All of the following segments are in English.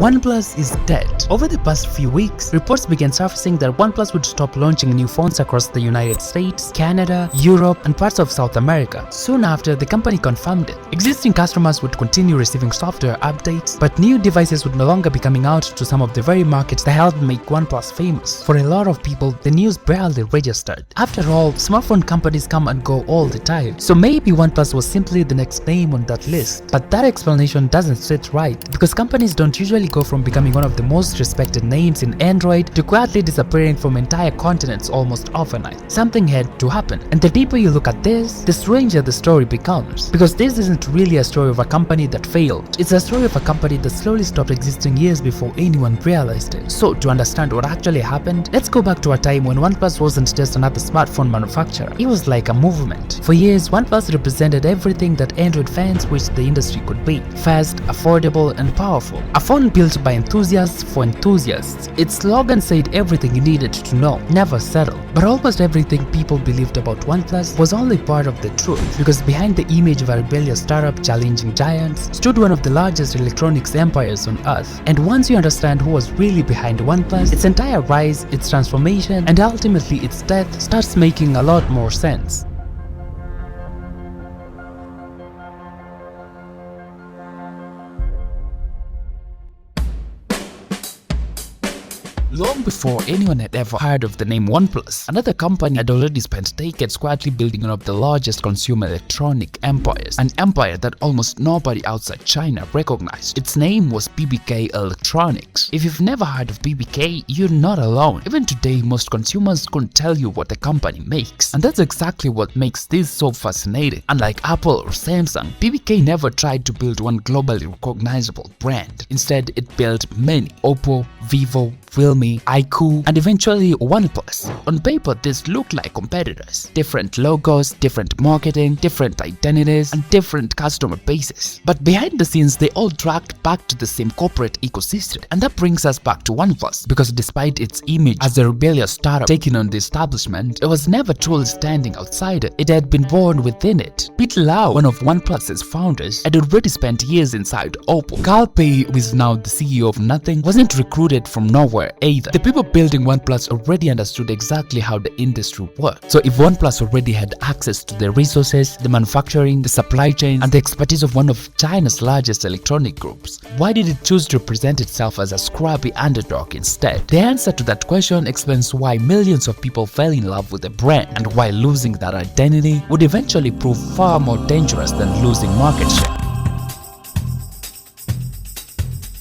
OnePlus is dead. Over the past few weeks, reports began surfacing that OnePlus would stop launching new phones across the United States, Canada, Europe, and parts of South America. Soon after, the company confirmed it. Existing customers would continue receiving software updates, but new devices would no longer be coming out to some of the very markets that helped make OnePlus famous. For a lot of people, the news barely registered. After all, smartphone companies come and go all the time, so maybe OnePlus was simply the next name on that list. But that explanation doesn't sit right, because companies don't usually go from becoming one of the most respected names in Android to quietly disappearing from entire continents almost overnight. Something had to happen, and the deeper you look at this, the stranger the story becomes. Because this isn't really a story of a company that failed, it's a story of a company that slowly stopped existing years before anyone realized it. So to understand what actually happened, let's go back to a time when OnePlus wasn't just another smartphone manufacturer, it was like a movement. For years, OnePlus represented everything that Android fans wished the industry could be: fast, affordable, and powerful. A phone built by enthusiasts for enthusiasts. Its slogan said everything you needed to know: never settle. But almost everything people believed about OnePlus was only part of the truth, because behind the image of a rebellious startup challenging giants stood one of the largest electronics empires on earth. And once you understand who was really behind OnePlus, its entire rise, its transformation, and ultimately its death starts making a lot more sense. Long before anyone had ever heard of the name OnePlus, another company had already spent decades quietly building one of the largest consumer electronic empires, an empire that almost nobody outside China recognized. Its name was BBK Electronics. If you've never heard of BBK, you're not alone. Even today, most consumers couldn't tell you what the company makes. And that's exactly what makes this so fascinating. Unlike Apple or Samsung, BBK never tried to build one globally recognizable brand. Instead, it built many: Oppo, Vivo, Realme, iQOO, and eventually OnePlus. On paper, these look like competitors. Different logos, different marketing, different identities, and different customer bases. But behind the scenes, they all tracked back to the same corporate ecosystem. And that brings us back to OnePlus, because despite its image as a rebellious startup taking on the establishment, it was never truly standing outside it. It had been born within it. Pete Lau, one of OnePlus's founders, had already spent years inside Oppo. Carl Pei, who is now the CEO of Nothing, wasn't recruited from nowhere either. The people building OnePlus already understood exactly how the industry worked. So if OnePlus already had access to the resources, the manufacturing, the supply chain, and the expertise of one of China's largest electronic groups, why did it choose to present itself as a scrappy underdog instead? The answer to that question explains why millions of people fell in love with the brand, and why losing that identity would eventually prove far more dangerous than losing market share.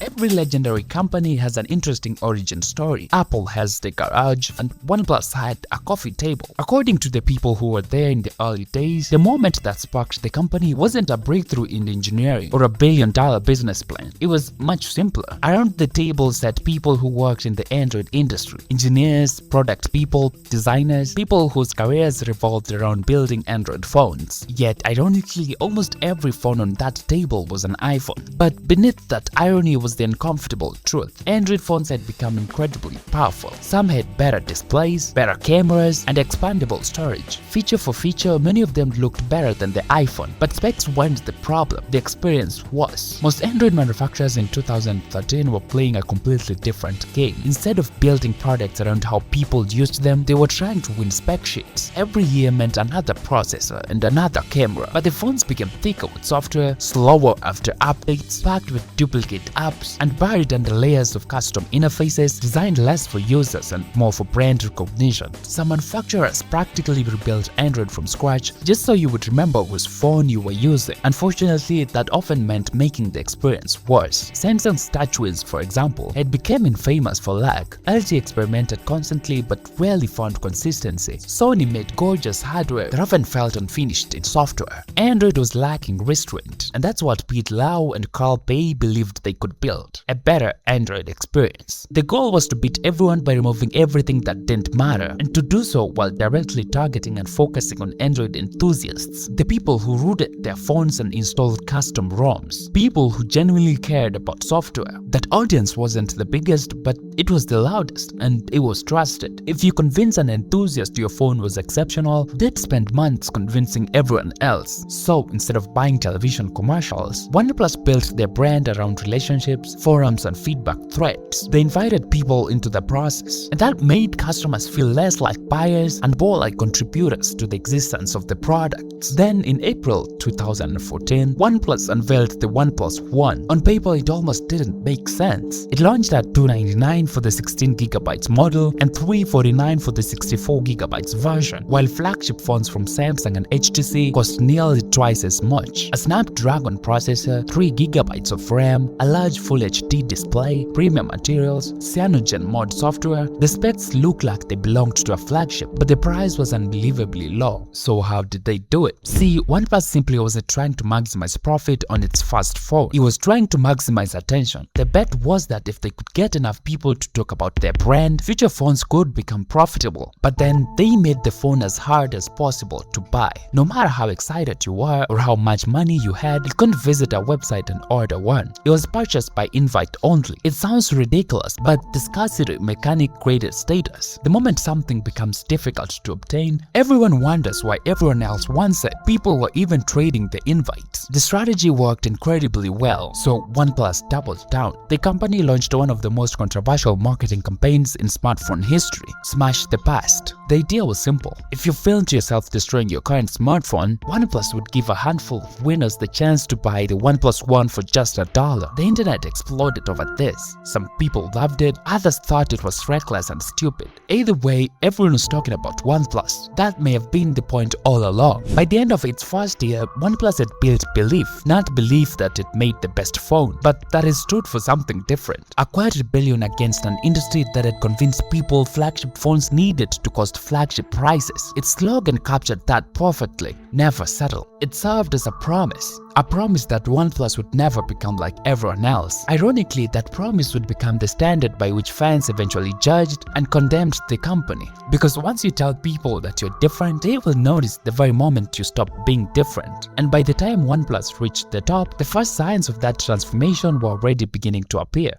Every legendary company has an interesting origin story. Apple has the garage, and OnePlus had a coffee table. According to the people who were there in the early days, the moment that sparked the company wasn't a breakthrough in engineering or a billion-dollar business plan. It was much simpler. Around the table sat people who worked in the Android industry: engineers, product people, designers, people whose careers revolved around building Android phones. Yet, ironically, almost every phone on that table was an iPhone. But beneath that irony was the uncomfortable truth. Android phones had become incredibly powerful. Some had better displays, better cameras, and expandable storage. Feature for feature, many of them looked better than the iPhone. But specs weren't the problem, the experience was. Most Android manufacturers in 2013 were playing a completely different game. Instead of building products around how people used them, they were trying to win spec sheets. Every year meant another processor and another camera. But the phones became thicker with software, slower after updates, packed with duplicate apps, and buried under layers of custom interfaces designed less for users and more for brand recognition. Some manufacturers practically rebuilt Android from scratch just so you would remember whose phone you were using. Unfortunately, that often meant making the experience worse. Samsung's TouchWiz, for example, had become infamous for lag. LG experimented constantly but rarely found consistency. Sony made gorgeous hardware that often felt unfinished in software. Android was lacking restraint, and that's what Pete Lau and Carl Pei believed they could build: a better Android experience. The goal was to beat everyone by removing everything that didn't matter, and to do so while directly targeting and focusing on Android enthusiasts, the people who rooted their phones and installed custom ROMs, people who genuinely cared about software. That audience wasn't the biggest, but it was the loudest, and it was trusted. If you convince an enthusiast your phone was exceptional, they'd spend months convincing everyone else. So instead of buying television commercials, OnePlus built their brand around relationships, newsletters, forums, and feedback threads. They invited people into the process, and that made customers feel less like buyers and more like contributors to the existence of the products. Then in April 2014, OnePlus unveiled the OnePlus One. On paper, it almost didn't make sense. It launched at $299 for the 16GB model and $349 for the 64GB version, while flagship phones from Samsung and HTC cost nearly twice as much. A Snapdragon processor, 3GB of RAM, a large Full HD display, premium materials, cyanogen mod software. The specs look like they belonged to a flagship, but the price was unbelievably low. So how did they do it? See, OnePlus simply wasn't trying to maximize profit on its first phone. It was trying to maximize attention. The bet was that if they could get enough people to talk about their brand, future phones could become profitable. But then they made the phone as hard as possible to buy. No matter how excited you were or how much money you had, you couldn't visit a website and order one. It was purchased by invite only. It sounds ridiculous, but the scarcity mechanic created status. The moment something becomes difficult to obtain, everyone wonders why everyone else wants it. People were even trading the invites. The strategy worked incredibly well, so OnePlus doubled down. The company launched one of the most controversial marketing campaigns in smartphone history: Smash the Past. The idea was simple. If you filmed yourself destroying your current smartphone, OnePlus would give a handful of winners the chance to buy the OnePlus One for just $1. The internet exploded over this. Some people loved it, others thought it was reckless and stupid. Either way, everyone was talking about OnePlus. That may have been the point all along. By the end of its first year, OnePlus had built belief, not belief that it made the best phone, but that it stood for something different. A quiet rebellion against an industry that had convinced people flagship phones needed to cost flagship prices. Its slogan captured that perfectly: never settle. It served as a promise that OnePlus would never become like everyone else. Ironically, that promise would become the standard by which fans eventually judged and condemned the company. Because once you tell people that you're different, they will notice the very moment you stop being different. And by the time OnePlus reached the top, the first signs of that transformation were already beginning to appear.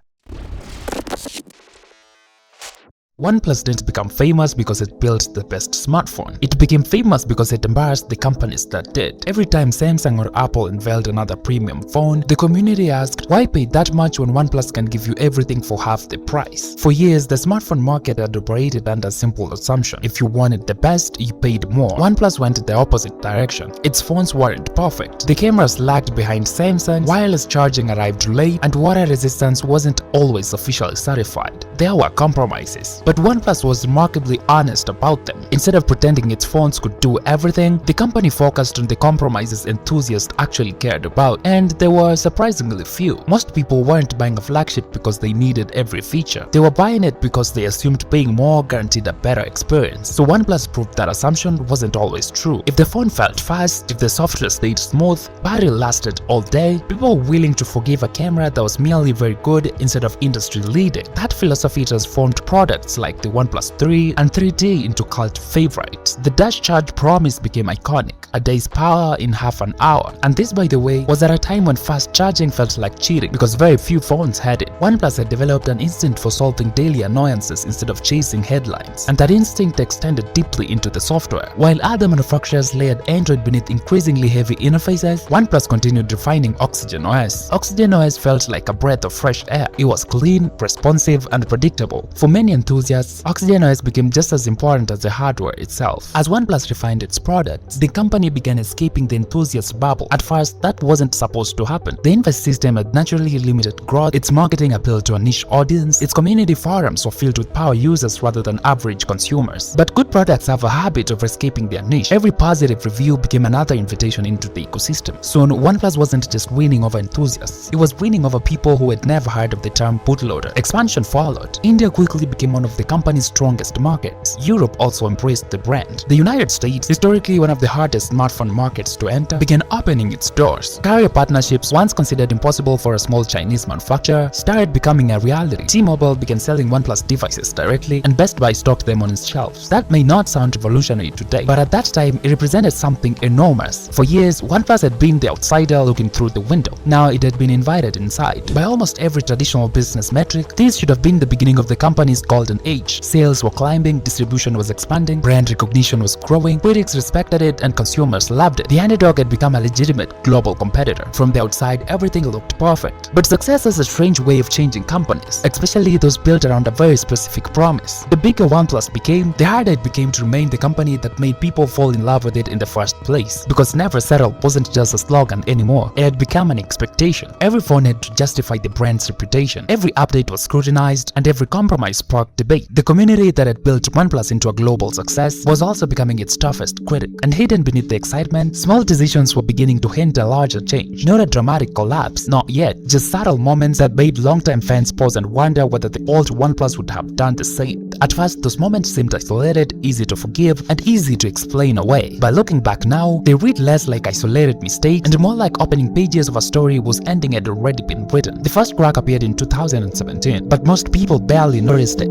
OnePlus didn't become famous because it built the best smartphone. It became famous because it embarrassed the companies that did. Every time Samsung or Apple unveiled another premium phone, the community asked, why pay that much when OnePlus can give you everything for half the price? For years, the smartphone market had operated under a simple assumption: if you wanted the best, you paid more. OnePlus went the opposite direction. Its phones weren't perfect. The cameras lagged behind Samsung, wireless charging arrived late, and water resistance wasn't always officially certified. There were compromises. But OnePlus was remarkably honest about them. Instead of pretending its phones could do everything, the company focused on the compromises enthusiasts actually cared about, and there were surprisingly few. Most people weren't buying a flagship because they needed every feature. They were buying it because they assumed paying more guaranteed a better experience. So OnePlus proved that assumption wasn't always true. If the phone felt fast, if the software stayed smooth, battery lasted all day, people were willing to forgive a camera that was merely very good instead of industry leading. That philosophy transformed products like the OnePlus 3 and 3D into cult favorites. The dash charge promise became iconic: a day's power in half an hour. And this, by the way, was at a time when fast charging felt like cheating because very few phones had it. OnePlus had developed an instinct for solving daily annoyances instead of chasing headlines, and that instinct extended deeply into the software. While other manufacturers layered Android beneath increasingly heavy interfaces, OnePlus continued refining OxygenOS. OxygenOS felt like a breath of fresh air. It was clean, responsive, and predictable. For many enthusiasts, OxygenOS became just as important as the hardware itself. As OnePlus refined its products, the company began escaping the enthusiast bubble. At first, that wasn't supposed to happen. The invite system had naturally limited growth, its marketing appealed to a niche audience, its community forums were filled with power users rather than average consumers. But good products have a habit of escaping their niche. Every positive review became another invitation into the ecosystem. Soon, OnePlus wasn't just winning over enthusiasts, it was winning over people who had never heard of the term bootloader. Expansion followed. India quickly became one of the company's strongest markets. Europe also embraced the brand. The United States, historically one of the hardest smartphone markets to enter, began opening its doors. Carrier partnerships, once considered impossible for a small Chinese manufacturer, started becoming a reality. T-Mobile began selling OnePlus devices directly, and Best Buy stocked them on its shelves. That may not sound revolutionary today, but at that time it represented something enormous. For years, OnePlus had been the outsider looking through the window. Now it had been invited inside. By almost every traditional business metric, this should have been the beginning of the company's golden age. Sales were climbing, distribution was expanding, brand recognition was growing, critics respected it, and consumers consumers loved it. The underdog had become a legitimate global competitor. From the outside, everything looked perfect. But success is a strange way of changing companies, especially those built around a very specific promise. The bigger OnePlus became, the harder it became to remain the company that made people fall in love with it in the first place. Because never settle wasn't just a slogan anymore, it had become an expectation. Every phone had to justify the brand's reputation. Every update was scrutinized, and every compromise sparked debate. The community that had built OnePlus into a global success was also becoming its toughest critic. And hidden beneath the excitement, small decisions were beginning to hint a larger change. Not a dramatic collapse, not yet, just subtle moments that made longtime fans pause and wonder whether the old OnePlus would have done the same. At first, those moments seemed isolated, easy to forgive, and easy to explain away. But looking back now, they read less like isolated mistakes and more like opening pages of a story whose ending had already been written. The first crack appeared in 2017, but most people barely noticed it.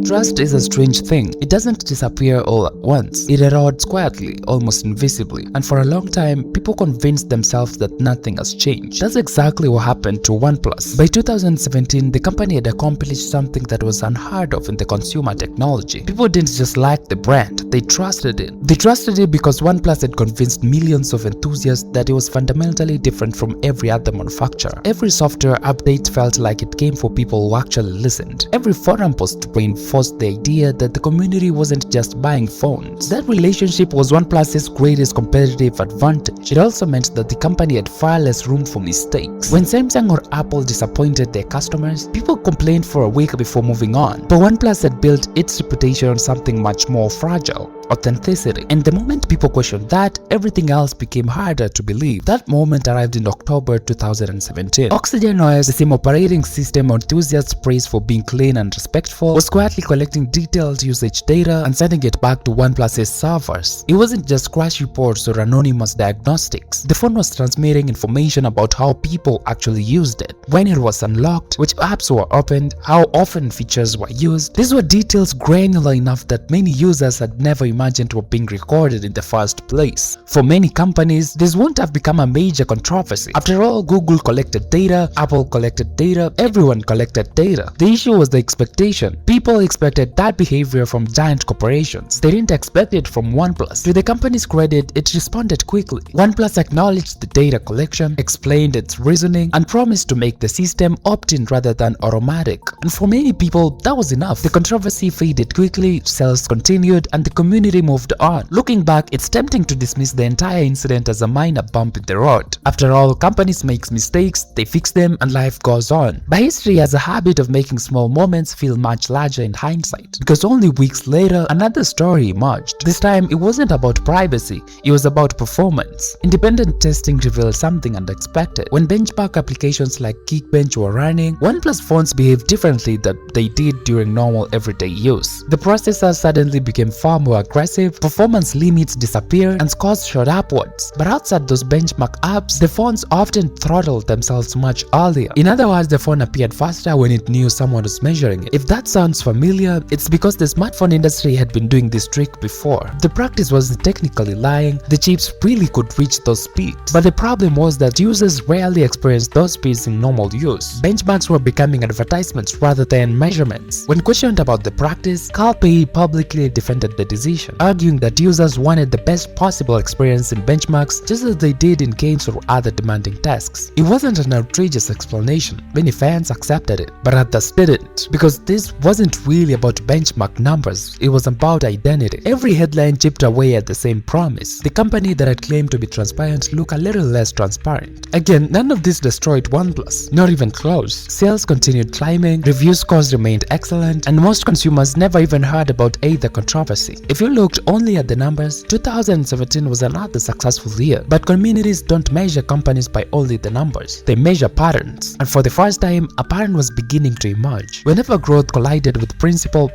Trust is a strange thing. It doesn't disappear all at once. It erodes quietly, almost invisibly, and for a long time, people convinced themselves that nothing has changed. That's exactly what happened to OnePlus. By 2017, the company had accomplished something that was unheard of in the consumer technology. People didn't just like the brand, they trusted it. They trusted it because OnePlus had convinced millions of enthusiasts that it was fundamentally different from every other manufacturer. Every software update felt like it came for people who actually listened. Every forum post reinforced the idea that the community wasn't just buying phones. That relationship was OnePlus's greatest competitive advantage. It also meant that the company had far less room for mistakes. When Samsung or Apple disappointed their customers, people complained for a week before moving on. But OnePlus had built its reputation on something much more fragile: authenticity. And the moment people questioned that, everything else became harder to believe. That moment arrived in October 2017. OxygenOS, the same operating system enthusiasts praised for being clean and respectful, was quietly collecting detailed usage data and sending it back to OnePlus's servers. It wasn't just crash reports or anonymous diagnostics. The phone was transmitting information about how people actually used it, when it was unlocked, which apps were opened, how often features were used. These were details granular enough that many users had never imagined were being recorded in the first place. For many companies, this wouldn't have become a major controversy. After all, Google collected data, Apple collected data, everyone collected data. The issue was the expectation. People expected that behavior from giant corporations. They didn't expect it from OnePlus. To the company's credit, it responded quickly. OnePlus acknowledged the data collection, explained its reasoning, and promised to make the system opt-in rather than automatic. And for many people, that was enough. The controversy faded quickly, sales continued, and the community moved on. Looking back, it's tempting to dismiss the entire incident as a minor bump in the road. After all, companies make mistakes, they fix them, and life goes on. But history has a habit of making small moments feel much larger in hindsight, because only weeks later, another story emerged. This time, it wasn't about privacy, it was about performance. Independent testing revealed something unexpected. When benchmark applications like Geekbench were running, OnePlus phones behaved differently than they did during normal everyday use. The processor suddenly became far more aggressive, performance limits disappeared, and scores shot upwards. But outside those benchmark apps, the phones often throttled themselves much earlier. In other words, the phone appeared faster when it knew someone was measuring it. If that sounds familiar, it's because the smartphone industry had been doing this trick before. The practice wasn't technically lying, the chips really could reach those speeds. But the problem was that users rarely experienced those speeds in normal use. Benchmarks were becoming advertisements rather than measurements. When questioned about the practice, Carl Pei publicly defended the decision, arguing that users wanted the best possible experience in benchmarks just as they did in games or other demanding tasks. It wasn't an outrageous explanation. Many fans accepted it, but others didn't, because this wasn't really about benchmark numbers, it was about identity. Every headline chipped away at the same promise. The company that had claimed to be transparent looked a little less transparent. Again, none of this destroyed OnePlus, not even close. Sales continued climbing, review scores remained excellent, and most consumers never even heard about either controversy. If you looked only at the numbers, 2017 was another successful year. But communities don't measure companies by only the numbers, they measure patterns. And for the first time, a pattern was beginning to emerge. Whenever growth collided with principle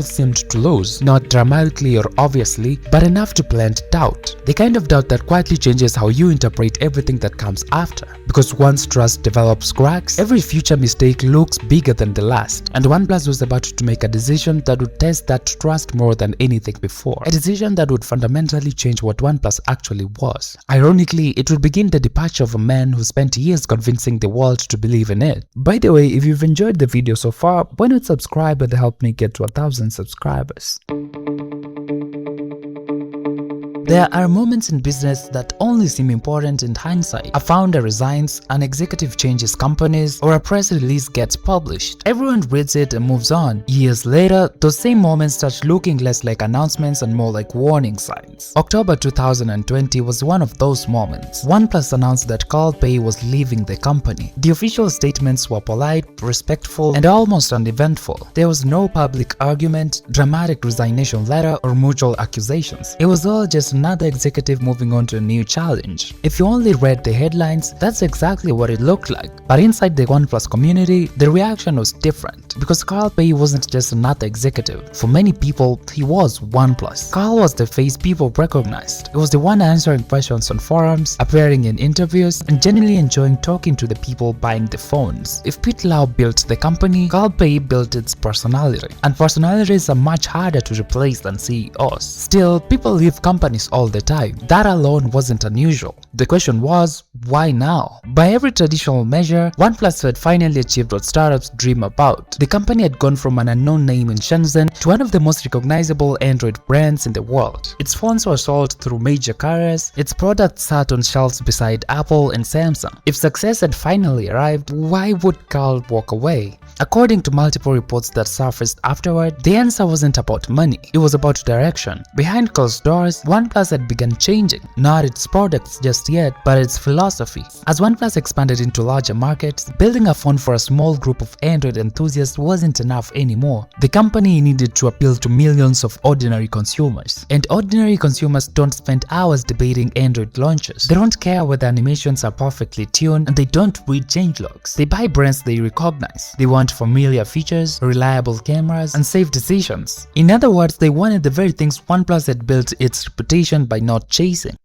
seemed to lose, not dramatically or obviously, but enough to plant doubt. The kind of doubt that quietly changes how you interpret everything that comes after. Because once trust develops cracks, every future mistake looks bigger than the last. And OnePlus was about to make a decision that would test that trust more than anything before. A decision that would fundamentally change what OnePlus actually was. Ironically, it would begin the departure of a man who spent years convincing the world to believe in it. By the way, if you've enjoyed the video so far, why not subscribe and help me get to 1,000 subscribers? There are moments in business that only seem important in hindsight. A founder resigns, an executive changes companies, or a press release gets published. Everyone reads it and moves on. Years later, those same moments start looking less like announcements and more like warning signs. October 2020 was one of those moments. OnePlus announced that Carl Pei was leaving the company. The official statements were polite, respectful, and almost uneventful. There was no public argument, dramatic resignation letter, or mutual accusations. It was all just another executive moving on to a new challenge. If you only read the headlines, that's exactly what it looked like. But inside the OnePlus community, the reaction was different, because Carl Pei wasn't just another executive. For many people, he was OnePlus. Carl was the face people recognized. He was the one answering questions on forums, appearing in interviews, and genuinely enjoying talking to the people buying the phones. If Pete Lau built the company, Carl Pei built its personality. And personalities are much harder to replace than CEOs. Still, people leave companies all the time. That alone wasn't unusual. The question was, why now? By every traditional measure, OnePlus had finally achieved what startups dream about. The company had gone from an unknown name in Shenzhen to one of the most recognizable Android brands in the world. Its phones were sold through major carriers, its products sat on shelves beside Apple and Samsung. If success had finally arrived, why would Carl walk away? According to multiple reports that surfaced afterward, the answer wasn't about money, it was about direction. Behind closed doors, OnePlus had begun changing, not its products just yet, but its philosophy. As OnePlus expanded into larger markets, building a phone for a small group of Android enthusiasts wasn't enough anymore. The company needed to appeal to millions of ordinary consumers. And ordinary consumers don't spend hours debating Android launches. They don't care whether animations are perfectly tuned, and they don't read changelogs. They buy brands they recognize. They want familiar features, reliable cameras, and safe decisions. In other words, they wanted the very things OnePlus had built its reputation by not chasing.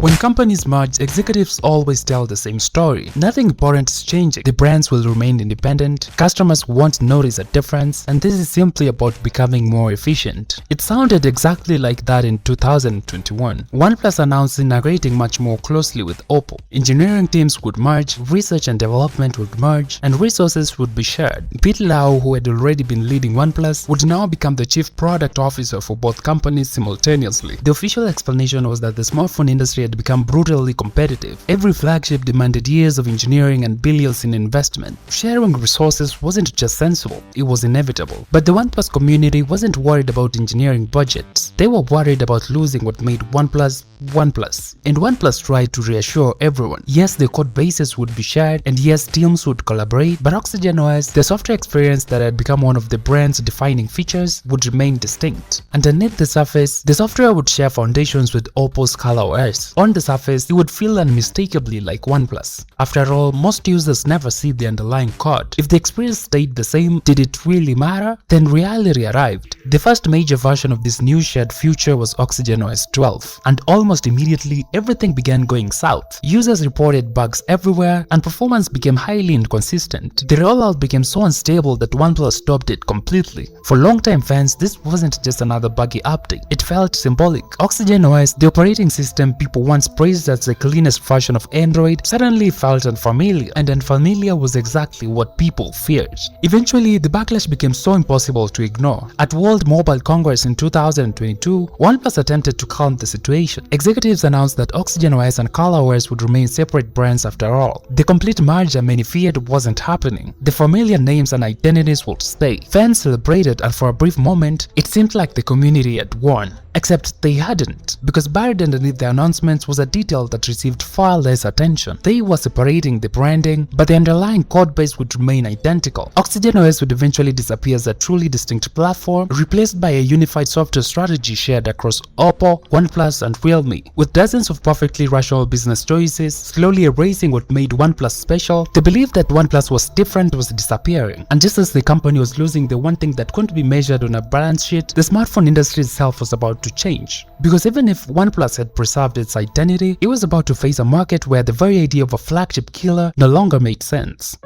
When companies merge, executives always tell the same story. Nothing important is changing. The brands will remain independent, customers won't notice a difference, and this is simply about becoming more efficient. It sounded exactly like that in 2021. OnePlus announced integrating much more closely with Oppo. Engineering teams would merge, research and development would merge, and resources would be shared. Pete Lau, who had already been leading OnePlus, would now become the chief product officer for both companies simultaneously. The official explanation was that the smartphone industry had become brutally competitive. Every flagship demanded years of engineering and billions in investment. Sharing resources wasn't just sensible, it was inevitable. But the OnePlus community wasn't worried about engineering budgets. They were worried about losing what made OnePlus OnePlus. And OnePlus tried to reassure everyone. Yes, the code bases would be shared, and yes, teams would collaborate, but OxygenOS, the software experience that had become one of the brand's defining features, would remain distinct. Underneath the surface, the software would share foundations with Oppo's ColorOS. On the surface, it would feel unmistakably like OnePlus. After all, most users never see the underlying code. If the experience stayed the same, did it really matter? Then reality arrived. The first major version of this new shared future was OxygenOS 12, and almost immediately, everything began going south. Users reported bugs everywhere, and performance became highly inconsistent. The rollout became so unstable that OnePlus stopped it completely. For longtime fans, this wasn't just another buggy update. It felt symbolic. OxygenOS, the operating system people once praised as the cleanest version of Android, suddenly felt unfamiliar, and unfamiliar was exactly what people feared. Eventually, the backlash became so impossible to ignore. At World Mobile Congress in 2022, OnePlus attempted to calm the situation. Executives announced that OxygenOS and ColorOS would remain separate brands after all. The complete merger many feared wasn't happening. The familiar names and identities would stay. Fans celebrated, and for a brief moment, it seemed like the community had won. Except they hadn't, because buried underneath the announcements was a detail that received far less attention. They were separating the branding, but the underlying code base would remain identical. OxygenOS would eventually disappear as a truly distinct platform, replaced by a unified software strategy shared across Oppo, OnePlus, and Realme. With dozens of perfectly rational business choices slowly erasing what made OnePlus special, the belief that OnePlus was different was disappearing. And just as the company was losing the one thing that couldn't be measured on a balance sheet, the smartphone industry itself was about to change. Because even if OnePlus had preserved its identity, it was about to face a market where the very idea of a flagship killer no longer made sense.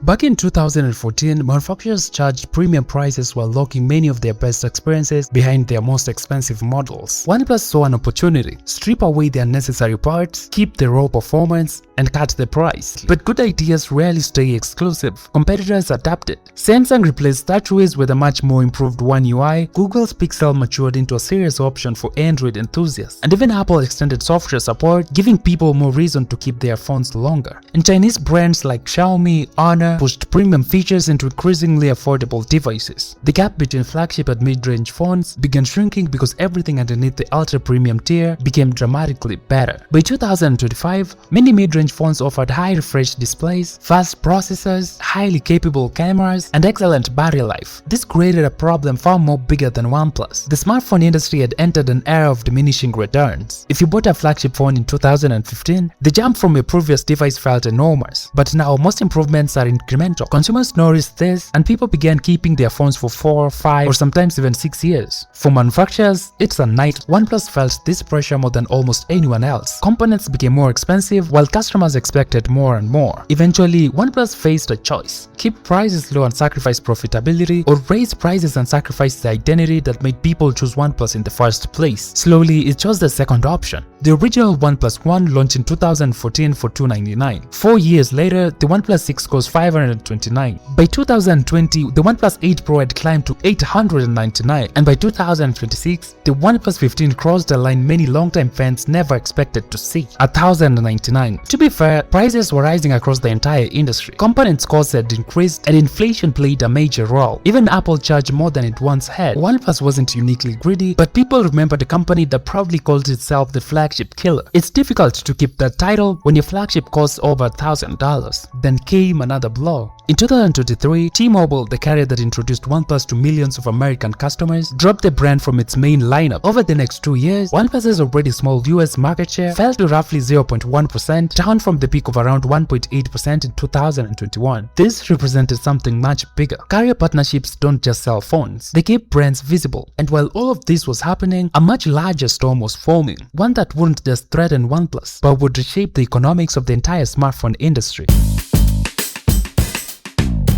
Back in 2014, manufacturers charged premium prices while locking many of their best experiences behind their most expensive models. OnePlus saw an opportunity: strip away the unnecessary parts, keep the raw performance, and cut the price. But good ideas rarely stay exclusive. Competitors adapted. Samsung replaced TouchWiz with a much more improved One UI, Google's Pixel matured into a serious option for Android enthusiasts, and even Apple extended software support, giving people more reason to keep their phones longer. And Chinese brands like Xiaomi, Honor pushed premium features into increasingly affordable devices. The gap between flagship and mid-range phones began shrinking because everything underneath the ultra-premium tier became dramatically better. By 2025, many mid-range phones offered high refresh displays, fast processors, highly capable cameras, and excellent battery life. This created a problem far more bigger than OnePlus. The smartphone industry had entered an era of diminishing returns. If you bought a flagship phone in 2015, the jump from your previous device felt enormous. But now most improvements are incremental. Consumers noticed this, and people began keeping their phones for 4, 5, or sometimes even 6 years. For manufacturers, it's a nightmare. OnePlus felt this pressure more than almost anyone else. Components became more expensive while customers expected more and more. Eventually, OnePlus faced a choice: keep prices low and sacrifice profitability, or raise prices and sacrifice the identity that made people choose OnePlus in the first place. Slowly, it chose the second option. The original OnePlus One launched in 2014 for $299. 4 years later, the OnePlus 6 cost $529. By 2020, the OnePlus 8 Pro had climbed to $899, and by 2026, the OnePlus 15 crossed a line many longtime fans never expected to see: $1,099. To be fair, prices were rising across the entire industry. Components costs had increased, and inflation played a major role. Even Apple charged more than it once had. OnePlus wasn't uniquely greedy, but people remembered a company that proudly called itself the Flagship Killer. It's difficult to keep that title when your flagship costs over $1,000. Then came another blow. In 2023, T-Mobile, the carrier that introduced OnePlus to millions of American customers, dropped the brand from its main lineup. Over the next 2 years, OnePlus's already small US market share fell to roughly 0.1%, down from the peak of around 1.8% in 2021. This represented something much bigger. Carrier partnerships don't just sell phones, they keep brands visible. And while all of this was happening, a much larger storm was forming, one that wouldn't just threaten OnePlus, but would reshape the economics of the entire smartphone industry.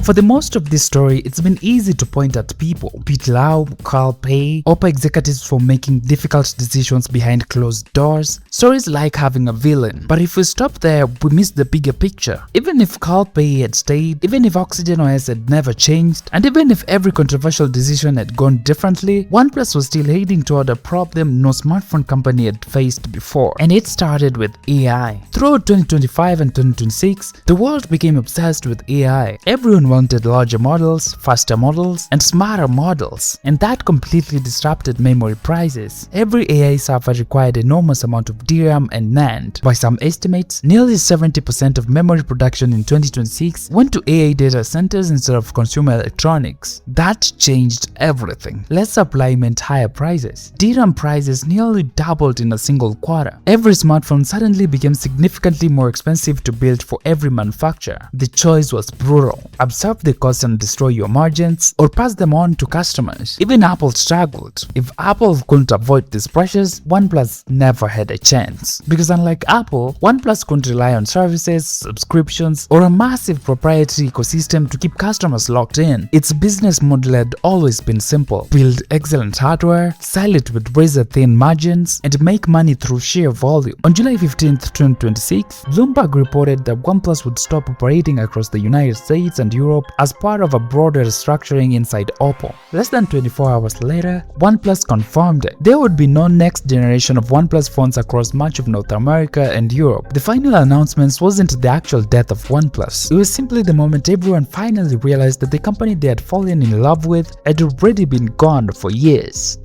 For the most of this story, it's been easy to point at people: Pete Lau, Carl Pei, Oppo executives for making difficult decisions behind closed doors. Stories like having a villain. But if we stop there, we miss the bigger picture. Even if Carl Pei had stayed, even if OxygenOS had never changed, and even if every controversial decision had gone differently, OnePlus was still heading toward a problem no smartphone company had faced before. And it started with AI. Throughout 2025 and 2026, the world became obsessed with AI. Everyone wanted larger models, faster models, and smarter models, and that completely disrupted memory prices. Every AI server required enormous amount of DRAM and NAND. By some estimates, nearly 70% of memory production in 2026 went to AI data centers instead of consumer electronics. That changed everything. Less supply meant higher prices. DRAM prices nearly doubled in a single quarter. Every smartphone suddenly became significantly more expensive to build for every manufacturer. The choice was brutal: absorb the costs and destroy your margins, or pass them on to customers. Even Apple struggled. If Apple couldn't avoid these pressures, OnePlus never had a chance. Because unlike Apple, OnePlus couldn't rely on services, subscriptions, or a massive proprietary ecosystem to keep customers locked in. Its business model had always been simple: build excellent hardware, sell it with razor-thin margins, and make money through sheer volume. On July 15, 2026, Bloomberg reported that OnePlus would stop operating across the United States and Europe as part of a broader restructuring inside Oppo. Less than 24 hours later, OnePlus confirmed it. There would be no next generation of OnePlus phones across much of North America and Europe. The final announcement wasn't the actual death of OnePlus. It was simply the moment everyone finally realized that the company they had fallen in love with had already been gone for years.